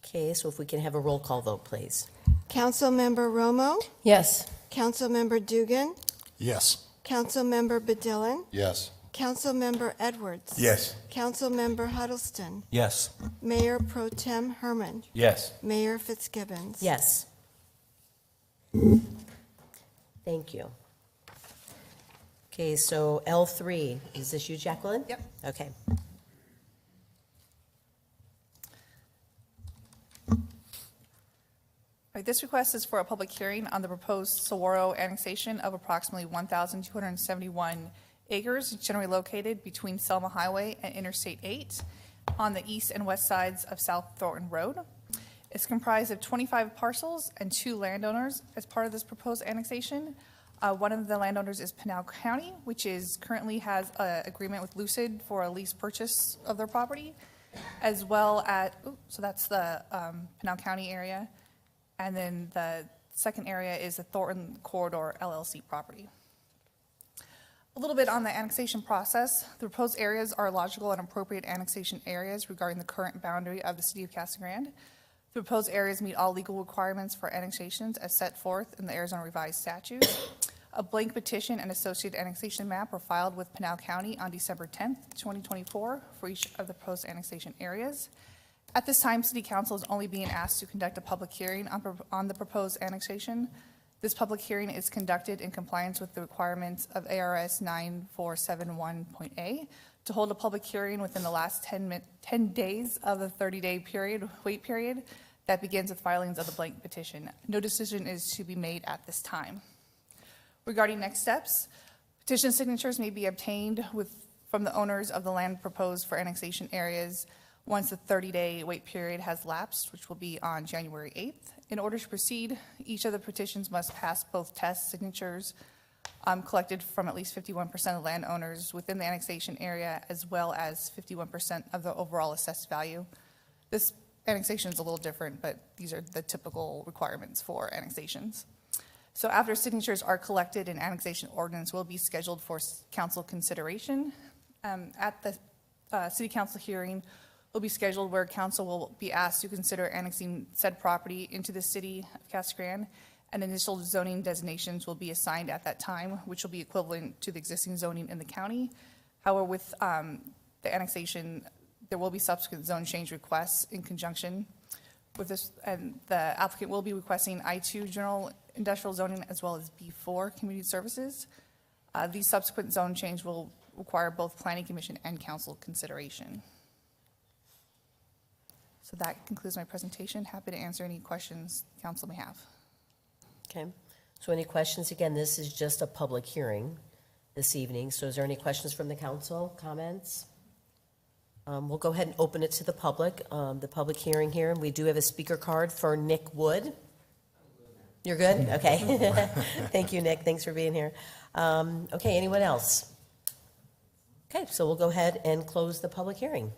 Okay, so if we can have a roll call vote, please. Councilmember Romo? Yes. Councilmember Dugan? Yes. Councilmember Bedillin? Yes. Councilmember Edwards? Yes. Councilmember Huddleston? Yes. Mayor Pro Tem Herman? Yes. Mayor Fitzgibbons? Yes. Thank you. Okay, so L3, is this you, Jacqueline? Yep. Okay. All right, this request is for a public hearing on the proposed Saguaro annexation of approximately 1,271 acres generally located between Selma Highway and Interstate 8 on the east and west sides of South Thornton Road. It's comprised of 25 parcels and 2 landowners as part of this proposed annexation. One of the landowners is Pinal County, which currently has an agreement with Lucid for a lease purchase of their property, as well as, so that's the Pinal County area. And then the second area is the Thornton Corridor LLC property. A little bit on the annexation process. The proposed areas are logical and appropriate annexation areas regarding the current boundary of the city of Casa Grande. The proposed areas meet all legal requirements for annexations as set forth in the Arizona Revised Statutes. A blank petition and associated annexation map were filed with Pinal County on December 10th, 2024 for each of the proposed annexation areas. At this time, City Council is only being asked to conduct a public hearing on the proposed annexation. This public hearing is conducted in compliance with the requirements of ARS 9471.A to hold a public hearing within the last 10 days of the 30-day wait period that begins with filings of the blank petition. No decision is to be made at this time. Regarding next steps, petition signatures may be obtained from the owners of the land proposed for annexation areas once the 30-day wait period has lapsed, which will be on January 8th. In order to proceed, each of the petitions must pass both test signatures collected from at least 51% of landowners within the annexation area, as well as 51% of the overall assessed value. This annexation is a little different, but these are the typical requirements for annexations. So after signatures are collected, an annexation ordinance will be scheduled for council consideration. At the city council hearing will be scheduled where council will be asked to consider annexing said property into the city of Casa Grande, and initial zoning designations will be assigned at that time, which will be equivalent to the existing zoning in the county. However, with the annexation, there will be subsequent zone change requests in conjunction with this, and the applicant will be requesting I-2 general industrial zoning as well as B4 community services. These subsequent zone change will require both planning commission and council consideration. So that concludes my presentation. Happy to answer any questions council may have. Okay, so any questions? Again, this is just a public hearing this evening, so is there any questions from the council, comments? We'll go ahead and open it to the public hearing here, and we do have a speaker card for Nick Wood. You're good? Okay. Thank you, Nick. Thanks for being here. Okay, anyone else? Okay, so we'll go ahead and close the public hearing,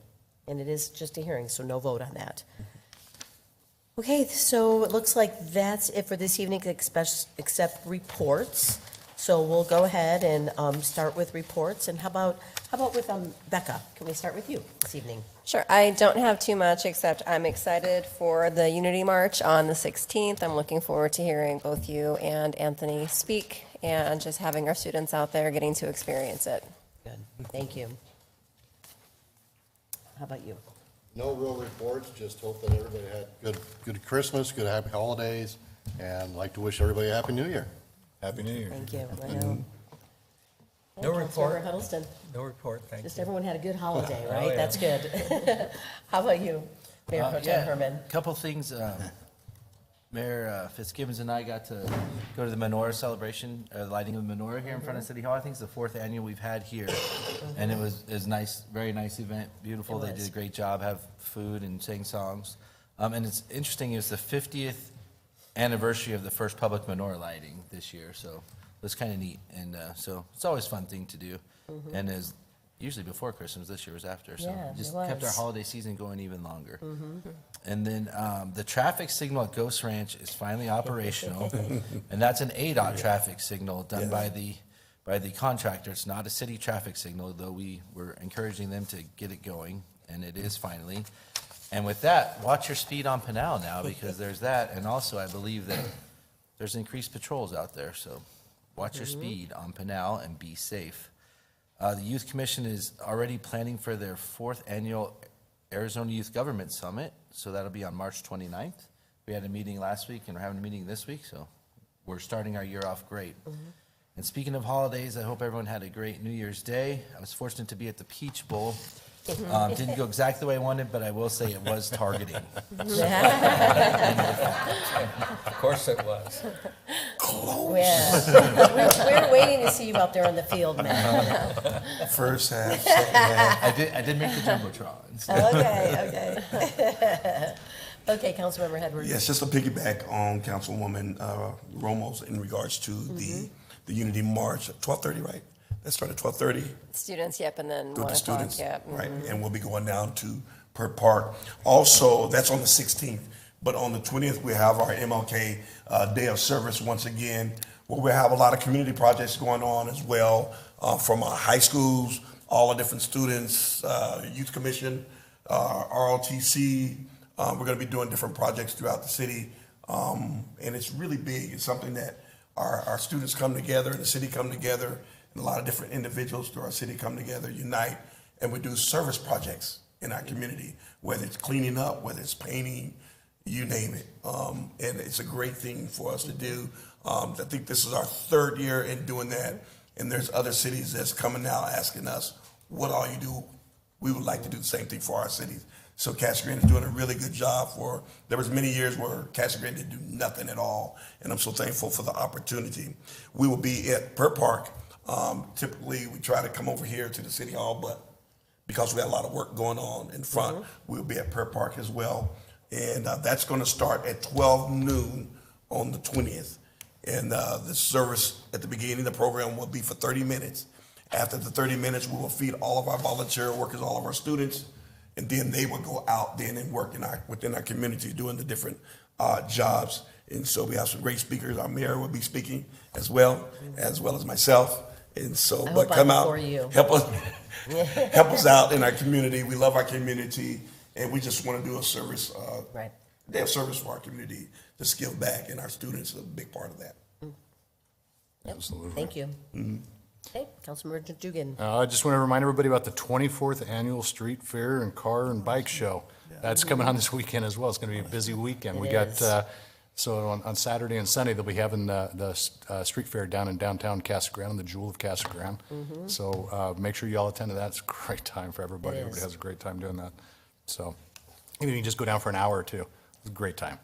and it is just a hearing, so no vote on that. Okay, so it looks like that's it for this evening, except reports. So we'll go ahead and start with reports. And how about with Becca? Can we start with you this evening? Sure. I don't have too much, except I'm excited for the Unity March on the 16th. I'm looking forward to hearing both you and Anthony speak and just having our students out there getting to experience it. Good. Thank you. How about you? No real reports, just hope that everybody had good Christmas, good happy holidays, and like to wish everybody a happy new year. Happy New Year. Thank you. No report. Huddleston. No report, thank you. Just everyone had a good holiday, right? Oh, yeah. That's good. How about you, Mayor Pro Tem Herman? A couple things. Mayor Fitzgibbons and I got to go to the menorah celebration, lighting of the menorah here in front of City Hall. I think it's the 4th annual we've had here, and it was nice, very nice event, beautiful. They did a great job, have food and sang songs, and it's interesting. It was the 50th anniversary of the first public menorah lighting this year, so it was kind of neat, and so it's always a fun thing to do, and is usually before Christmas. This year was after, so Yeah, just it was. kept our holiday season going even longer. And then the traffic signal at Ghost Ranch is finally operational, and that's an ADOT traffic signal done by the contractor. It's not a city traffic signal, though we were encouraging them to get it going, and it is finally. And with that, watch your speed on Pinal now, because there's that, and also I believe that there's increased patrols out there, so watch your speed on Pinal and be safe. The Youth Commission is already planning for their 4th annual Arizona Youth Government Summit, so that'll be on March 29th. We had a meeting last week, and we're having a meeting this week, so we're starting our year off great. And speaking of holidays, I hope everyone had a great New Year's Day. I was fortunate to be at the Peach Bowl. Didn't go exactly the way I wanted, but I will say it was targeting. Of course it was. Yeah. We're waiting to see you out there on the field, man. First half, second half. I did make the Jumbotron. So. Okay. Okay, Councilmember Hedward. Yes, just to piggyback on Councilwoman Romo's in regards to the Unity March at 12:30, right? That started at 12:30. Students, yep, and then With 1 the o'clock, students, yep. right? And we'll be going down to Per Park. Also, that's on the 16th, but on the 20th, we have our MLK Day of Service once again, where we have a lot of community projects going on as well, from our high schools, all the different students, Youth Commission, ROTC. We're going to be doing different projects throughout the city, and it's really big. It's something that our students come together, the city come together, and a lot of different individuals through our city come together, unite, and we do service projects in our community, whether it's cleaning up, whether it's painting, you name it. And it's a great thing for us to do. I think this is our third year in doing that, and there's other cities that's coming now asking us, what all you do? We would like to do the same thing for our cities. So Casa Grande is doing a really good job there was many years where Casa Grande didn't do nothing at all, and I'm so thankful for the opportunity. We will be at Burt Park. Typically, we try to come over here to the City Hall, but because we have a lot of work going on in front, we'll be at Burt Park as well. And that's going to start at 12 noon on the 20th. And the service at the beginning of the program will be for 30 minutes. After the 30 minutes, we will feed all of our volunteer workers, all of our students, and then they will go out then and work within our community doing the different jobs. And so we have some great speakers. Our mayor will be speaking as well as myself. And so, but come out, help us out in our community. We love our community, and we just want to do a service. They have service for our community, just give back, and our students are a big part of that. Absolutely. Thank you. Okay, Councilmember Dugan. I just want to remind everybody about the 24th Annual Street Fair and Car and Bike Show. That's coming on this weekend as well. It's going to be a busy weekend. We got, so on Saturday and Sunday, they'll be having the street fair down in downtown Casa Grande, the jewel of Casa Grande. So make sure you all attend to that. It's a great time for everybody. Everybody has a great time doing that. So even if you just go down for an hour or two, it's a great time.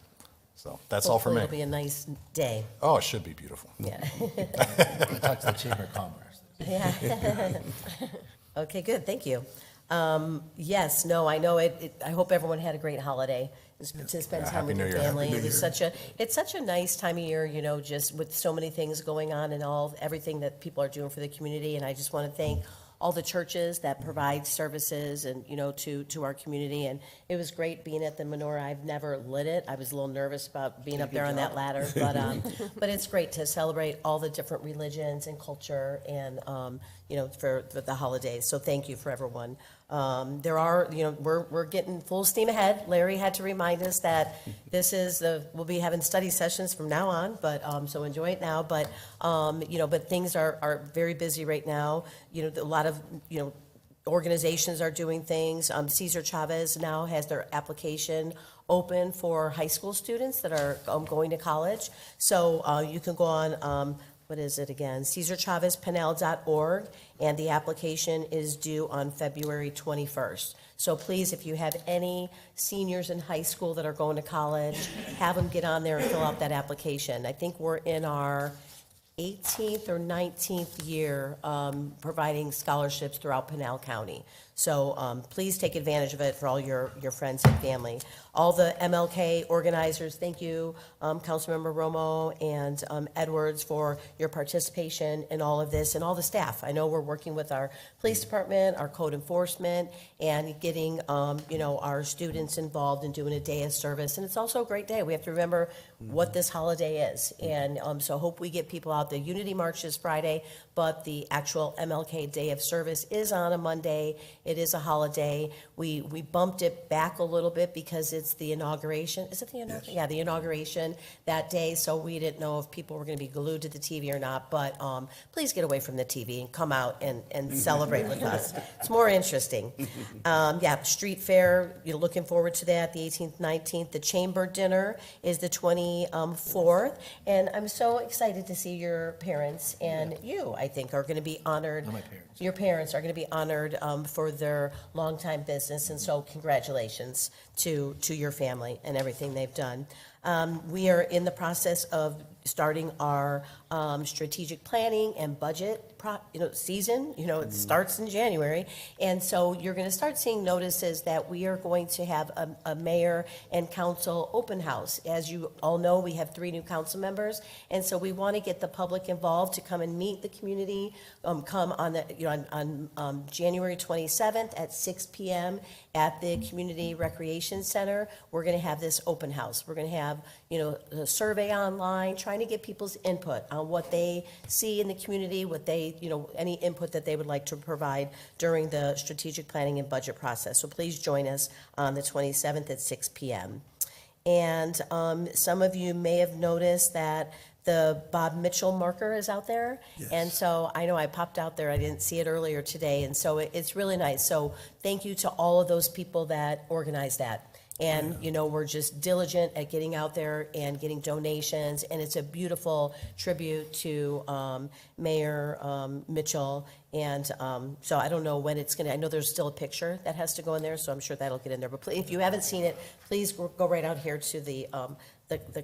So that's all for me. It'll be a nice day. Oh, it should be beautiful. Yeah. Talk to the Chamber of Commerce. Yeah. Okay, good, thank you. Yes, no, I know I hope everyone had a great holiday to spend time with your family. It was it's such a nice time of year, you know, just with so many things going on and everything that people are doing for the community. And I just want to thank all the churches that provide services and, you know, to our community. And it was great being at the menorah. I've never lit it. I was a little nervous about being up there on that ladder, but it's great to celebrate all the different religions and culture and, you know, for the holidays. So thank you for everyone. There are, you know, we're getting full steam ahead. Larry had to remind us that we'll be having study sessions from now on, but, so enjoy it now. But, you know, but things are very busy right now. You know, a lot of, you know, organizations are doing things. Cesar Chavez now has their application open for high school students that are going to college. So you can go on, what is it again? CesarChavezPenel.org, and the application is due on February 21st. So please, if you have any seniors in high school that are going to college, have them get on there and fill out that application. I think we're in our 18th or 19th year providing scholarships throughout Pinal County. So please take advantage of it for all your friends and family. All the MLK organizers, thank you, Councilmember Romo and Edwards, for your participation in all of this, and all the staff. I know we're working with our police department, our code enforcement, and getting you know, our students involved in doing a day of service. And it's also a great day. We have to remember what this holiday is, and so hope we get people out. The Unity March is Friday, but the actual MLK Day of Service is on a Monday. It is a holiday. We bumped it back a little bit because it's the inauguration. Is it the inauguration? Yes. Yeah, the inauguration that day. So we didn't know if people were going to be glued to the TV or not. But please get away from the TV and come out and celebrate with us. It's more interesting. Yeah, street fair. You're looking forward to that. The 18th, 19th. The chamber dinner is the 24th, and I'm so excited to see your parents and you. I think are going to be honored. My parents. Your parents are going to be honored for their longtime business, and so congratulations to your family and everything they've done. We are in the process of starting our strategic planning and budget season. You know, it starts in January, and so you're going to start seeing notices that we are going to have a mayor and council open house. As you all know, we have 3 new council members, and so we want to get the public involved to come and meet the community. Come on on January 27th at 6 p.m. at the Community Recreation Center. We're going to have this open house. We're going to have, you know, a survey online, trying to get people's input on what they see in the community, what they, you know, any input that they would like to provide during the strategic planning and budget process. So please join us on the 27th at 6 p.m. And some of you may have noticed that the Bob Mitchell marker is out there. Yes. And so I know I popped out there, I didn't see it earlier today, and so it's really nice. So thank you to all of those people that organized that. And, you know, we're just diligent at getting out there and getting donations, and it's a beautiful tribute to Mayor Mitchell. And so I don't know when it's gonna, I know there's still a picture that has to go in there, so I'm sure that'll get in there. But if you haven't seen it, please go right out here to the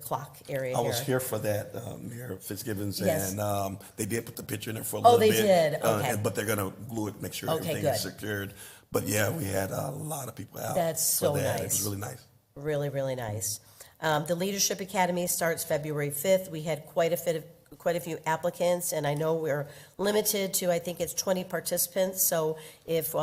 clock area I here. was here for that, Mayor Fitzgibbons, Yes. and they did put the picture in there for a Oh, little bit. they did? Okay. But they're gonna glue it, make sure Okay, everything good. is secured. But yeah, we had a lot of people out. That's for so that. nice. It was really nice. Really, really nice. The Leadership Academy starts February 5th. We had quite a few applicants, and I know we're limited to, I think it's 20 participants. So if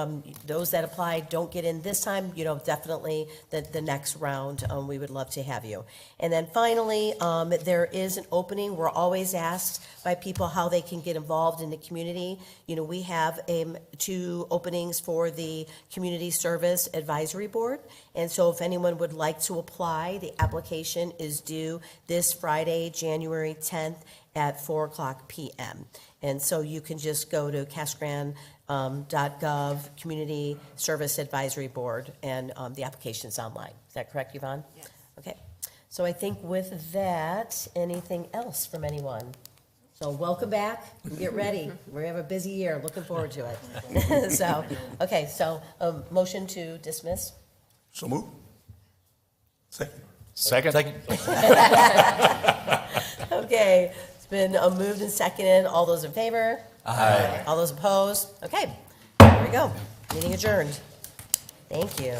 those that applied don't get in this time, you know, definitely the next round, we would love to have you. And then finally, there is an opening. We're always asked by people how they can get involved in the community. You know, we have 2 openings for the Community Service Advisory Board. And so if anyone would like to apply, the application is due this Friday, January 10th at 4:00 p.m. And so you can just go to CastGrande.gov, Community Service Advisory Board, and the application's online. Is that correct, Yvonne? Yes. Okay. So I think with that, anything else from anyone? So welcome back, and get ready. We have a busy year, looking forward to it. So, okay, so motion to dismiss? So move. Second. Second. Okay, it's been moved and seconded. All those in favor? Aye. All those opposed? Okay, there we go. Meeting adjourned. Thank you.